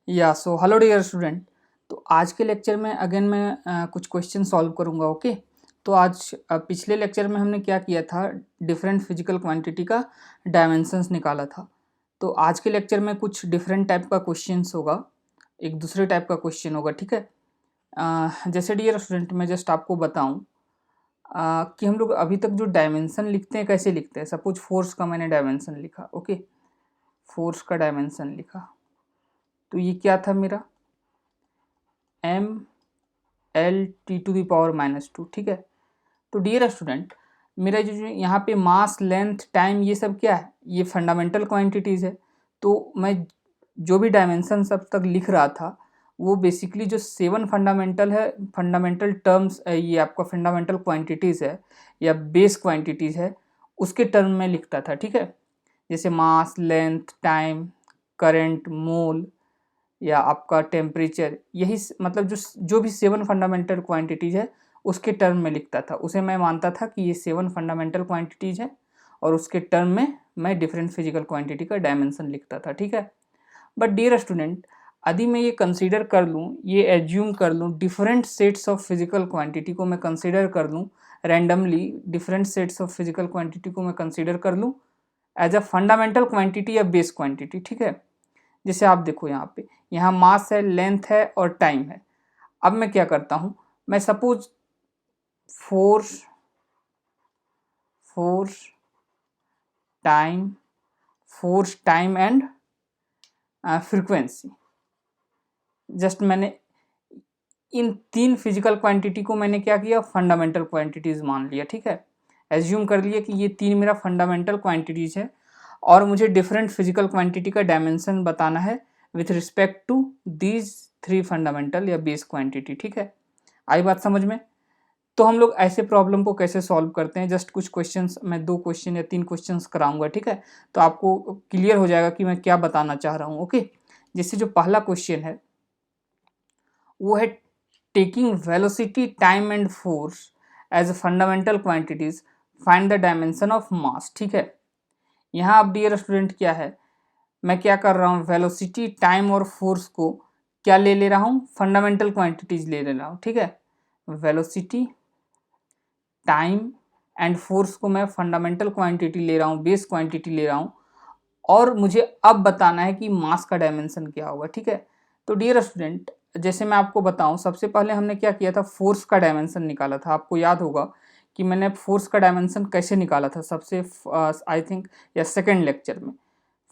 So hello dear student. तो आज के लेक्चर में अगेन मैं कुछ क्वेश्चन सॉल्व करूंगा। ओके, तो आज पिछले लेक्चर में हमने क्या किया था, डिफरेंट फिजिकल क्वांटिटी का डायमेंशंस निकाला था। तो आज के लेक्चर में कुछ डिफरेंट टाइप का क्वेश्चंस होगा, एक दूसरे टाइप का क्वेश्चन होगा। ठीक है, जैसे डियर स्टूडेंट मैं जस्ट आपको बताऊं कि हम लोग अभी तक जो डायमेंशन लिखते हैं कैसे लिखते हैं। सपोज फोर्स का मैंने डायमेंशन लिखा। ओके, फोर्स का डायमेंशन लिखा तो ये क्या था मेरा M L T to the power -2। ठीक है, तो डियर स्टूडेंट मेरा जो यहाँ पे मास लेंथ टाइम ये सब क्या है, ये फंडामेंटल क्वांटिटीज़ है। तो मैं जो भी डायमेंशन अब तक लिख रहा था वो बेसिकली जो 7 फंडामेंटल है, फंडामेंटल टर्म्स, ये आपका फंडामेंटल क्वांटिटीज़ है या बेस क्वांटिटीज़ है, उसके टर्म में लिखता था। ठीक है, जैसे मास लेंथ टाइम करंट मोल या आपका टेम्परेचर, यही मतलब जो जो भी 7 फंडामेंटल क्वांटिटीज़ है उसके टर्म में लिखता था। उसे मैं मानता था कि ये 7 फंडामेंटल क्वांटिटीज़ है और उसके टर्म में मैं डिफरेंट फिजिकल क्वांटिटी का डायमेंशन लिखता था। ठीक है, बट डियर स्टूडेंट यदि मैं ये कंसीडर कर लूँ, ये एज्यूम कर लूँ, different sets of physical quantity को मैं कंसीडर कर लूँ randomly, different sets of physical quantity को मैं कंसीडर कर लूँ एज अ फंडामेंटल क्वांटिटी या बेस क्वांटिटी। ठीक है, जैसे आप देखो यहाँ पे, यहाँ मास है, लेंथ है और टाइम है। अब मैं क्या करता हूँ, मैं suppose force force time force time and frequency, just मैंने इन 3 फिजिकल क्वांटिटी को मैंने क्या किया, फंडामेंटल क्वांटिटीज मान लिया। ठीक है, एज्यूम कर लिया कि ये 3 मेरा फंडामेंटल क्वांटिटीज है और मुझे डिफरेंट फिजिकल क्वांटिटी का डायमेंशन बताना है with respect to these 3 fundamental या बेस क्वांटिटी। ठीक है, आई बात समझ में। तो हम लोग ऐसे प्रॉब्लम को कैसे सॉल्व करते हैं, जस्ट कुछ क्वेश्चंस, मैं 2 क्वेश्चन या 3 क्वेश्चंस कराऊंगा। ठीक है, तो आपको क्लियर हो जाएगा कि मैं क्या बताना चाह रहा हूँ। ओके, जैसे जो पहला क्वेश्चन है वो है taking velocity time and force as a fundamental quantities find the dimension of mass. ठीक है, यहाँ अब डियर स्टूडेंट क्या है, मैं क्या कर रहा हूँ, वेलोसिटी टाइम और फोर्स को क्या ले रहा हूँ, फंडामेंटल क्वांटिटीज ले रहा हूँ। ठीक है, वेलोसिटी टाइम एंड फोर्स को मैं फंडामेंटल क्वांटिटी ले रहा हूँ, बेस क्वांटिटी ले रहा हूँ, और मुझे अब बताना है कि मास का डायमेंशन क्या होगा। ठीक है, तो डियर स्टूडेंट जैसे मैं आपको बताऊं, सबसे पहले हमने क्या किया था, फोर्स का डायमेंशन निकाला था। आपको याद होगा कि मैंने फोर्स का डायमेंशन कैसे निकाला था, सबसे आई थिंक या सेकेंड लेक्चर में।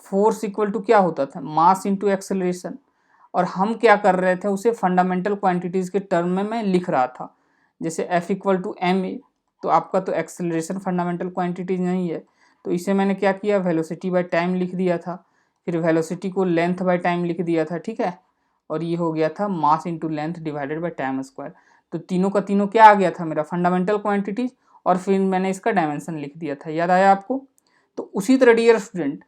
फोर्स इक्वल टू क्या होता था, मास इंटू एक्सेलरेशन, और हम क्या कर रहे थे, उसे फंडामेंटल क्वांटिटीज के टर्म में मैं लिख रहा था। जैसे F equal to M A, तो आपका तो एक्सेलरेशन फंडामेंटल क्वांटिटीज नहीं है, तो इसे मैंने क्या किया, वेलोसिटी बाय टाइम लिख दिया था, फिर वेलोसिटी को लेंथ बाय टाइम लिख दिया था। ठीक है, और ये हो गया था mass into length divided by time square. तो तीनों का तीनों क्या आ गया था, मेरा फंडामेंटल क्वांटिटीज, और फिर मैंने इसका डायमेंशन लिख दिया था। याद आया आपको? तो उसी तरह डियर स्टूडेंट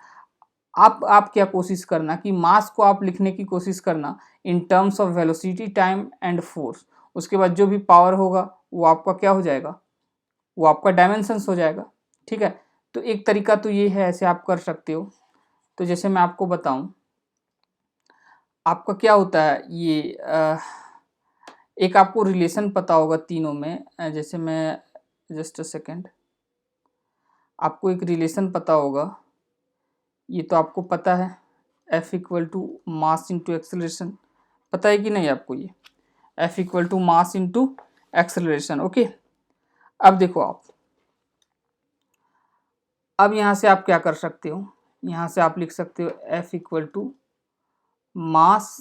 आप क्या कोशिश करना कि मास को आप लिखने की कोशिश करना इन terms of velocity time and force. उसके बाद जो भी पावर होगा वो आपका क्या हो जाएगा, वो आपका डायमेंशंस हो जाएगा। ठीक है, तो एक तरीका तो ये है, ऐसे आप कर सकते हो। तो जैसे मैं आपको बताऊं, आपका क्या होता है ये एक आपको रिलेशन पता होगा तीनों में, जैसे मैं जस्ट अ सेकेंड, आपको एक रिलेशन पता होगा, ये तो आपको पता है, F equal to mass into acceleration, पता है कि नहीं आपको ये, F equal to mass into acceleration. Okay, अब देखो आप, अब यहाँ से आप क्या कर सकते हो, यहाँ से आप लिख सकते हो F इक्वल टू मास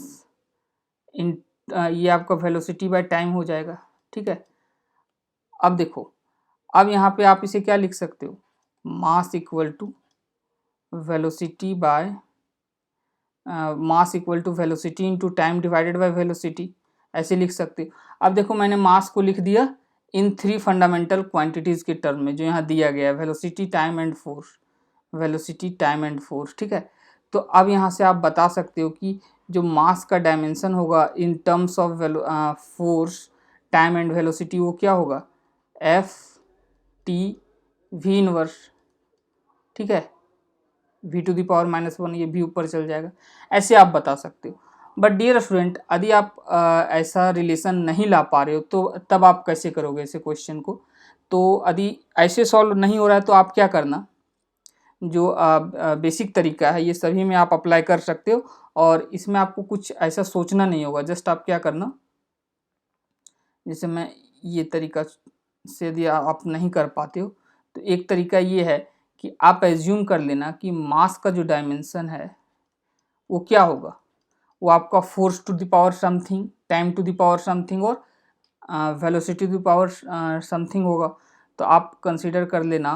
इन, ये आपका वेलोसिटी बाय टाइम हो जाएगा। ठीक है, अब देखो, अब यहाँ पे आप इसे क्या लिख सकते हो, mass equal to velocity by mass equal to velocity into time divided by velocity, ऐसे लिख सकते हो। अब देखो मैंने मास को लिख दिया इन 3 फंडामेंटल क्वांटिटीज के टर्म में जो यहाँ दिया गया है, velocity time and force, velocity time and force. ठीक है, तो अब यहाँ से आप बता सकते हो कि जो मास का डायमेंशन होगा इन terms of force time and velocity वो क्या होगा, एफ टी वी इनवर्स। ठीक है, v टू दी पावर -1, ये भी ऊपर चल जाएगा, ऐसे आप बता सकते हो। बट डियर स्टूडेंट, यदि आप ऐसा रिलेशन नहीं ला पा रहे हो तो तब आप कैसे करोगे ऐसे क्वेश्चन को? तो यदि ऐसे सॉल्व नहीं हो रहा है तो आप क्या करना, जो बेसिक तरीका है ये सभी में आप अप्लाई कर सकते हो और इसमें आपको कुछ ऐसा सोचना नहीं होगा। जस्ट आप क्या करना, जैसे मैं ये तरीका से यदि आप नहीं कर पाते हो तो एक तरीका ये है कि आप एज्यूम कर लेना कि मास का जो डायमेंशन है वो क्या होगा, वो आपका force to the power something, time to the power something और velocity to the power something होगा। तो आप कंसीडर कर लेना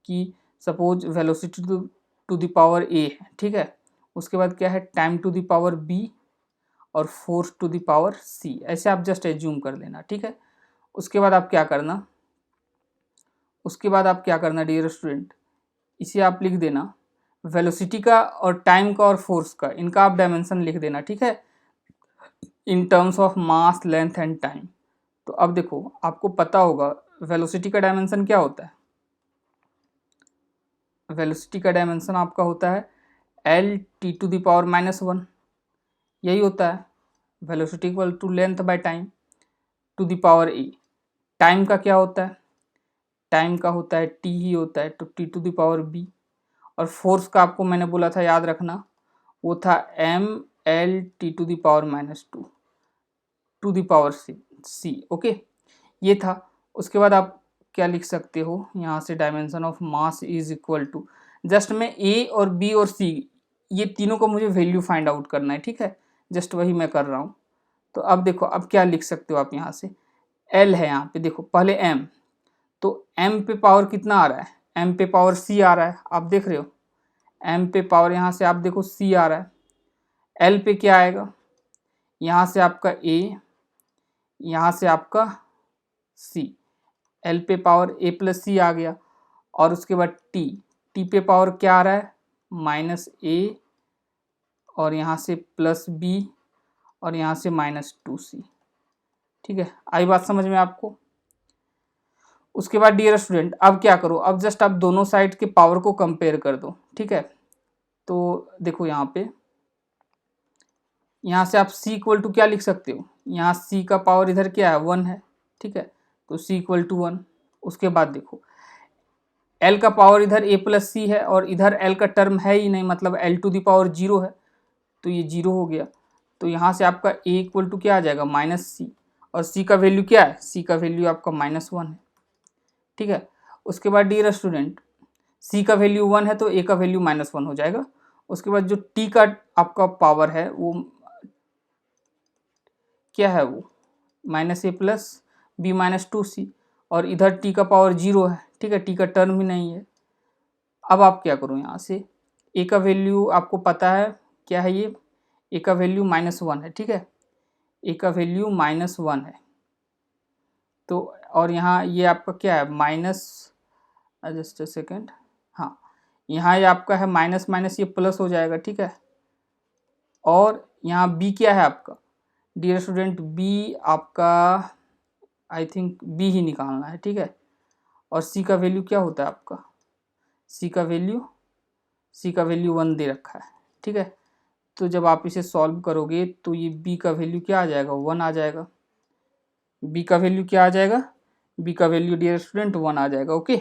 कि suppose velocity to the power A है, ठीक है। उसके बाद क्या है, time to the power B और force to the power C, ऐसे आप जस्ट एज्यूम कर लेना, ठीक है। उसके बाद आप क्या करना, डियर स्टूडेंट, इसे आप लिख देना वेलोसिटी का और टाइम का और फोर्स का, इनका आप डायमेंशन लिख देना, ठीक है, in terms of mass, length and time. तो अब देखो आपको पता होगा वेलोसिटी का डायमेंशन क्या होता है। वेलोसिटी का डायमेंशन आपका होता है L T to the power -1, यही होता है velocity equal to length by time to the power A. Time का क्या होता है, टाइम का होता है टी ही होता है, तो T to the power B. और फोर्स का आपको मैंने बोला था, याद रखना, वो था M L T to the power -2 to the power C, okay, ये था। उसके बाद आप क्या लिख सकते हो यहाँ से, dimension of mass is equal to, just में ए और बी और सी ये तीनों को मुझे वैल्यू फाइंड आउट करना है, ठीक है, जस्ट वही मैं कर रहा हूँ। तो अब देखो अब क्या लिख सकते हो आप, यहाँ से एल है, यहाँ पे देखो पहले एम, तो एम पे पावर कितना आ रहा है, एम पे पावर सी आ रहा है, आप देख रहे हो एम पे पावर, यहाँ से आप देखो सी आ रहा है। एल पे क्या आएगा, यहाँ से आपका ए, यहाँ से आपका सी, एल पे पावर ए प्लस सी आ गया। और उसके बाद टी, टी पे पावर क्या आ रहा है, -a, और यहाँ से +b, और यहाँ से -2c, ठीक है, आई बात समझ में आपको। उसके बाद डियर स्टूडेंट अब क्या करो, अब जस्ट आप दोनों साइड के पावर को कंपेयर कर दो, ठीक है। तो देखो यहाँ पे, यहाँ से आप c इक्वल टू क्या लिख सकते हो, यहाँ c का पावर इधर क्या है 1 है, ठीक है, तो c इक्वल टू 1। उसके बाद देखो l का पावर इधर a प्लस सी है और इधर l का टर्म है ही नहीं, मतलब l टू द पावर 0 है, तो ये 0 हो गया। तो यहाँ से आपका a इक्वल टू क्या आ जाएगा -c, और c का वैल्यू क्या है, c का वैल्यू आपका -1 है, ठीक है। उसके बाद डियर स्टूडेंट c का वैल्यू 1 है तो a का वैल्यू -1 हो जाएगा। उसके बाद जो t का आपका पावर है वो क्या है, वो -a प्लस b -2c, और इधर t का पावर 0 है, ठीक है, t का टर्म ही नहीं है। अब आप क्या करो, यहाँ से a का वैल्यू आपको पता है क्या है, ये a का वैल्यू -1 है, ठीक है, a का वैल्यू -1 है। तो और यहाँ ये आपका क्या है माइनस, जस्ट अ सेकेंड, हाँ, यहाँ ये आपका है माइनस माइनस ये प्लस हो जाएगा, ठीक है। और यहाँ b क्या है आपका डियर स्टूडेंट, b आपका आई थिंक b ही निकालना है, ठीक है। और c का वैल्यू क्या होता है आपका, c का वैल्यू 1 दे रखा है, ठीक है। तो जब आप इसे सॉल्व करोगे तो ये b का वैल्यू क्या आ जाएगा, 1 आ जाएगा। b का वैल्यू क्या आ जाएगा, b का वैल्यू डियर स्टूडेंट 1 आ जाएगा, ओके।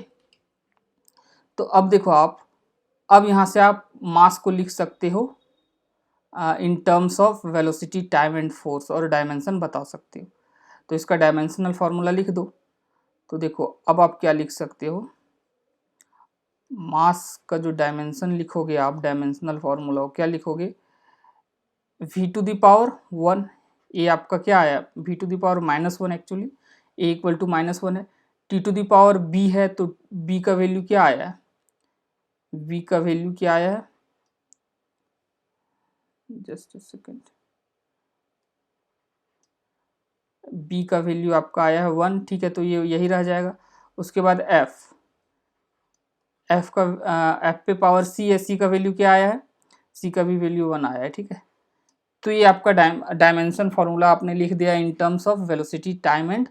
तो अब देखो आप, अब यहाँ से आप मास को लिख सकते हो इन terms of velocity, time and force, और डायमेंशन बता सकते हो। तो इसका डायमेंशनल फार्मूला लिख दो। तो देखो अब आप क्या लिख सकते हो, मास का जो डायमेंशन लिखोगे आप, डायमेंशनल फार्मूला क्या लिखोगे, v to the power 1, A आपका क्या आया v to the power -1, actually a equal to -1 है। t to the power b है तो b का वैल्यू क्या आया है, v का वैल्यू क्या आया है, जस्ट अ सेकेंड, b का वैल्यू आपका आया है 1, ठीक है, तो ये यही रह जाएगा। उसके बाद f का f पे पावर c है, c का वैल्यू क्या आया है, c का भी वैल्यू 1 आया है, ठीक है। तो ये आपका डायमेंशन फार्मूला आपने लिख दिया in terms of velocity, time and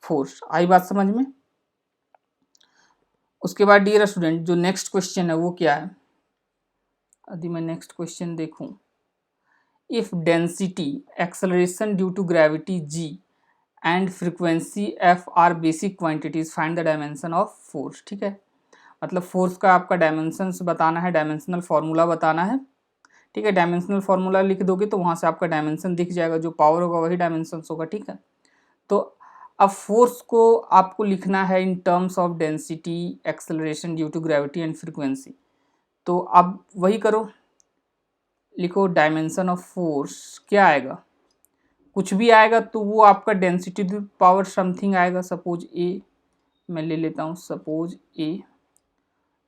force. आई बात समझ में। उसके बाद डियर स्टूडेंट जो नेक्स्ट क्वेश्चन है वो क्या है, यदि मैं नेक्स्ट क्वेश्चन देखूं, if density acceleration due to gravity g and frequency f are basic quantities find the dimension of force. ठीक है, मतलब फोर्स का आपका डायमेंशंस बताना है, डायमेंशनल फार्मूला बताना है। ठीक है, डायमेंशनल फार्मूला लिख दोगे तो वहाँ से आपका डायमेंशन दिख जाएगा, जो पावर होगा वही डायमेंशंस होगा। ठीक है, तो अब फोर्स को आपको लिखना है in terms of density, acceleration due to gravity and frequency. तो अब वही करो, लिखो डायमेंशन ऑफ फोर्स क्या आएगा, कुछ भी आएगा तो वो आपका डेंसिटी टू पावर समथिंग आएगा। सपोज ए मैं ले लेता हूँ, suppose A,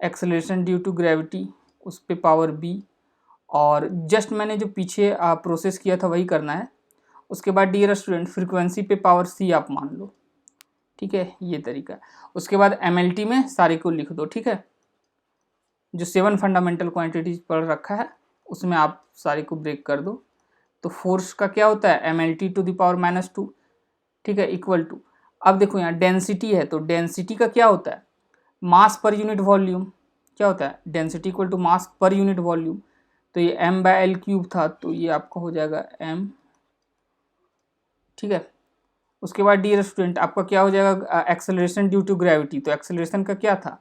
acceleration due to gravity उस पर पावर बी, और जस्ट मैंने जो पीछे प्रोसेस किया था वही करना है। उसके बाद डियर स्टूडेंट फ्रीक्वेंसी पे पावर सी आप मान लो। ठीक है, ये तरीका है। उसके बाद एमएलटी में सारे को लिख दो। ठीक है, जो 7 फंडामेंटल क्वांटिटीज पढ़ रखा है उसमें आप सारे को ब्रेक कर दो। तो फोर्स का क्या होता है, एमएलटी टू द पावर -2। ठीक है, इक्वल टू, अब देखो यहाँ डेंसिटी है तो डेंसिटी का क्या होता है, मास पर यूनिट वॉल्यूम। क्या होता है, density equal to mass per unit volume. तो ये m/l³ था, तो ये आपका हो जाएगा m। ठीक है, उसके बाद डियर स्टूडेंट आपका क्या हो जाएगा, एक्सेलरेशन ड्यू टू ग्रेविटी। तो एक्सेलरेशन का क्या था,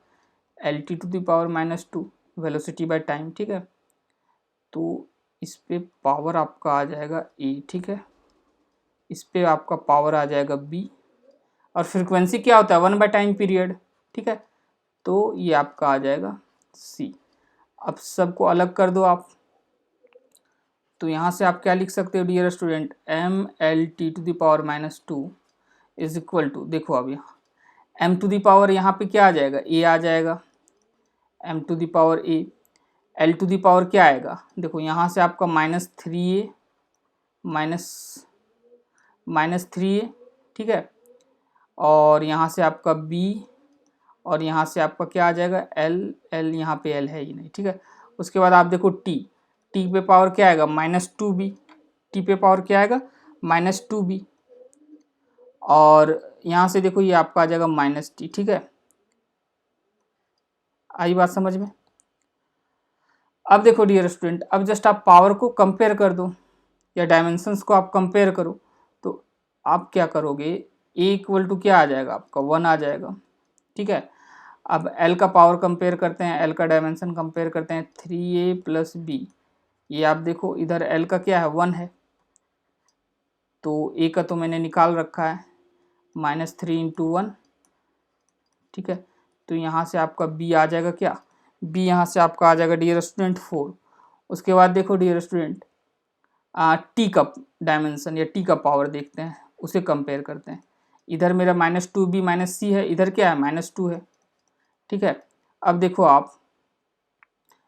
lt to the power -2 velocity by time. ठीक है, तो इस पे पावर आपका आ जाएगा a। ठीक है, इस पे आपका पावर आ जाएगा b, और फ्रीक्वेंसी क्या होता है, 1/टाइम पीरियड। ठीक है, तो ये आपका आ जाएगा c। अब सबको अलग कर दो आप, तो यहाँ से आप क्या लिख सकते हो dear student, mlt to the power -2 is equal to, देखो अब यहाँ m टू द पावर यहाँ पे क्या आ जाएगा, a आ जाएगा, m to the power a। l to the power क्या आएगा, देखो यहाँ से आपका -3a -3a। ठीक है, और यहाँ से आपका b, और यहाँ से आपका क्या आ जाएगा l यहाँ पे l है ही नहीं। ठीक है, उसके बाद आप देखो t पे पावर क्या आएगा, -2b। t पे पावर क्या आएगा, -2b, और यहाँ से देखो ये आपका आ जाएगा -t। ठीक है, आई बात समझ में। अब देखो डियर स्टूडेंट, अब जस्ट आप पावर को कंपेयर कर दो या डायमेंशंस को आप कंपेयर करो, तो आप क्या करोगे, a इक्वल टू क्या आ जाएगा आपका 1 आ जाएगा। ठीक है, अब l का पावर कंपेयर करते हैं, l का डायमेंशन कंपेयर करते हैं, 3a प्लस b। ये आप देखो इधर l का क्या है, 1 है, तो a का तो मैंने निकाल रखा है, -3 × 1। ठीक है, तो यहाँ से आपका b आ जाएगा क्या, b यहाँ से आपका आ जाएगा डियर स्टूडेंट 4। उसके बाद देखो डियर स्टूडेंट t का डायमेंशन या t का पावर देखते हैं, उसे कंपेयर करते हैं। इधर मेरा -2b -c है, इधर क्या है, -2 है। ठीक है, अब देखो आप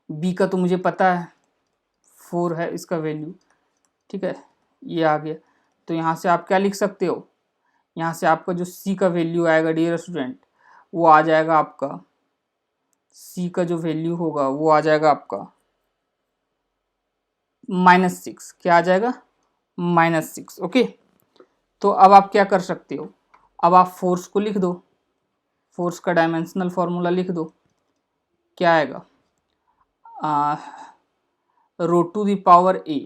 b का तो मुझे पता है 4 है इसका वैल्यू। ठीक है, ये आ गया, तो यहाँ से आप क्या लिख सकते हो, यहाँ से आपका जो c का वैल्यू आएगा डियर स्टूडेंट, वो आ जाएगा आपका, c का जो वैल्यू होगा वो आ जाएगा आपका -6। क्या आ जाएगा, -6। ओके, तो अब आप क्या कर सकते हो, अब आप फोर्स को लिख दो, फोर्स का डायमेंशनल फार्मूला लिख दो। क्या आएगा, रो टू द पावर a,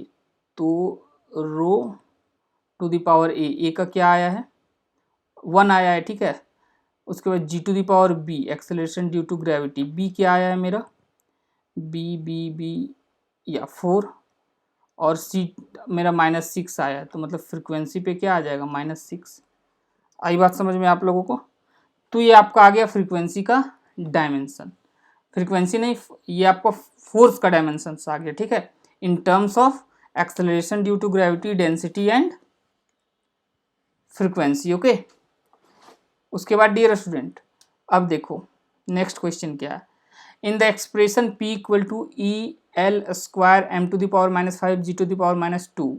तो रो टू द पावर a का क्या आया है, 1 आया है। ठीक है, उसके बाद g to the power b, acceleration due to gravity, b क्या आया है मेरा, b या 4, और c मेरा -6 आया है, तो मतलब फ्रीक्वेंसी पे क्या आ जाएगा, -6। आई बात समझ में आप लोगों को। तो ये आपका आ गया फ्रीक्वेंसी का डायमेंशन, फ्रीक्वेंसी नहीं, ये आपका फोर्स का डायमेंशन आ गया। ठीक है, in terms of acceleration due to gravity, density and frequency. Okay, उसके बाद डियर स्टूडेंट अब देखो नेक्स्ट क्वेश्चन क्या है, in the expression p equal to EL² m to the power -5 g to the power -2,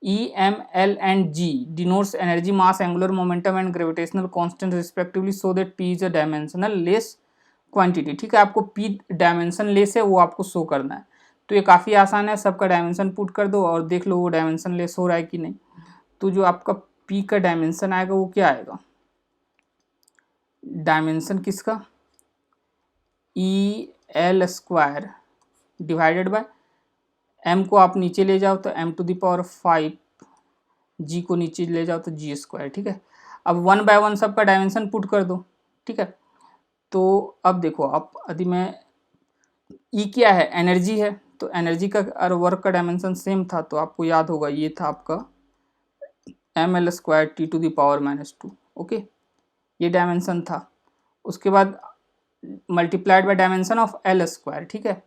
E, M, L and G denotes energy, mass, angular momentum and gravitational constant respectively, so that P is a dimensional less quantity। ठीक है, आपको P dimension less है वो आपको show करना है, तो ये काफ़ी आसान है, सबका डायमेंशन पुट कर दो और देख लो वो डायमेंशन लेस हो रहा है कि नहीं। तो जो आपका P का डायमेंशन आएगा वो क्या आएगा, डायमेंशन किसका, EL² डिवाइडेड बाय m को आप नीचे ले जाओ तो m⁵, g को नीचे ले जाओ तो g², ठीक है। अब 1 बाय 1 सबका डायमेंशन पुट कर दो, ठीक है। तो अब देखो आप, यदि मैं E क्या है, एनर्जी है, तो एनर्जी का और वर्क का डायमेंशन सेम था, तो आपको याद होगा ये था आपका ml² T⁻⁻², ओके, ये डायमेंशन था। उसके बाद multiplied by dimension of L², ठीक है।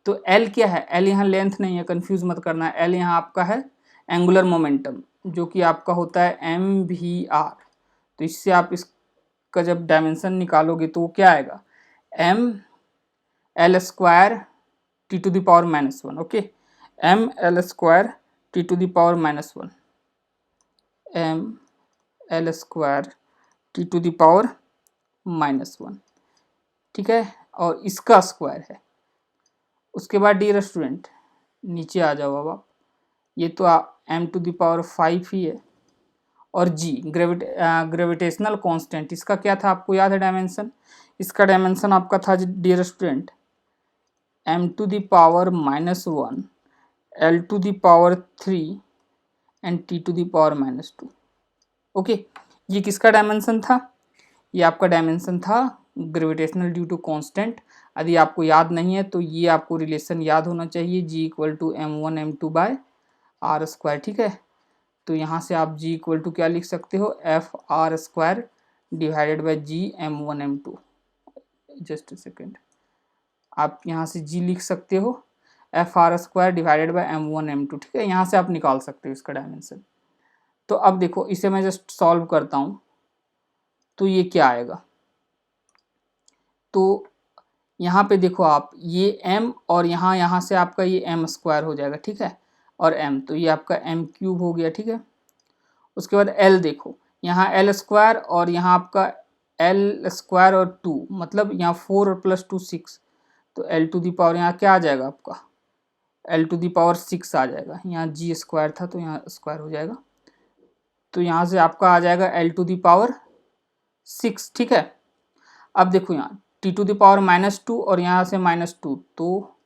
तो L क्या है, L यहाँ लेंथ नहीं है, कंफ्यूज मत करना, L यहाँ आपका है एंगुलर मोमेंटम, जो कि आपका होता है mvr। तो इससे आप इसका जब डायमेंशन निकालोगे तो वो क्या आएगा, ml² T⁻⁻1, okay, ml² T⁻⁻1, ml² T⁻⁻1, ठीक है, और इसका स्क्वायर है। उसके बाद डियर स्टूडेंट नीचे आ जाओ अब आप, ये तो m⁵ ही है, और g ग्रेविटेशनल कांस्टेंट, इसका क्या था आपको याद है डायमेंशन, इसका डायमेंशन आपका था dear student m⁻⁻1 L⁻³ and T⁻⁻², okay. ये किसका डायमेंशन था, ये आपका डायमेंशन था ग्रेविटेशनल ड्यू टू कांस्टेंट। यदि आपको याद नहीं है तो ये आपको रिलेशन याद होना चाहिए, g = m1m2/r², ठीक है। तो यहाँ से आप g = क्या लिख सकते हो, fr² / g m1m2, just a second, आप यहाँ से g लिख सकते हो fr² / m1m2, ठीक है। यहाँ से आप निकाल सकते हो इसका डायमेंशन। तो अब देखो इसे मैं जस्ट सॉल्व करता हूँ, तो ये क्या आएगा, तो यहाँ पे देखो आप, ये m और यहाँ से आपका ये m² हो जाएगा, ठीक है, और m, तो ये आपका m³ हो गया, ठीक है। उसके बाद l देखो, यहाँ l² और यहाँ आपका l² और 2, मतलब यहाँ 4 और +2 6, तो l⁻, यहाँ क्या आ जाएगा आपका l⁻6 आ जाएगा, यहाँ g² था तो यहाँ स्क्वायर हो जाएगा, तो यहाँ से आपका आ जाएगा l⁻6, ठीक है। अब देखो यहाँ T⁻⁻2 और यहाँ से -2, तो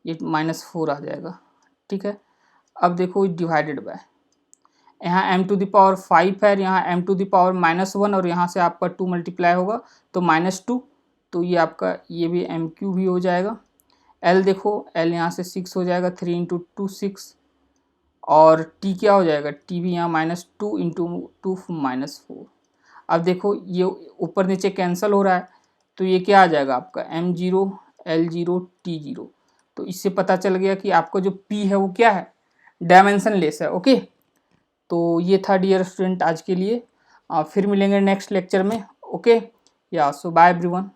ये -4 आ जाएगा, ठीक है। अब देखो डिवाइडेड बाय, यहाँ m⁵ है, यहाँ m⁻⁻1 और यहाँ से आपका 2 मल्टीप्लाई होगा तो -2, तो ये आपका ये भी m³ ही हो जाएगा। l देखो, l यहाँ से 6 हो जाएगा, 3 × 2 6, और t क्या हो जाएगा, t भी यहाँ -2 × 2 -4। अब देखो ये ऊपर नीचे कैंसिल हो रहा है, तो ये क्या आ जाएगा आपका m0 l0 t0। तो इससे पता चल गया कि आपका जो p है वो क्या है, डायमेंशन लेस है, ओके। तो ये था डियर स्टूडेंट आज के लिए, फिर मिलेंगे नेक्स्ट लेक्चर में, ओके। या सो बाय एवरीवन।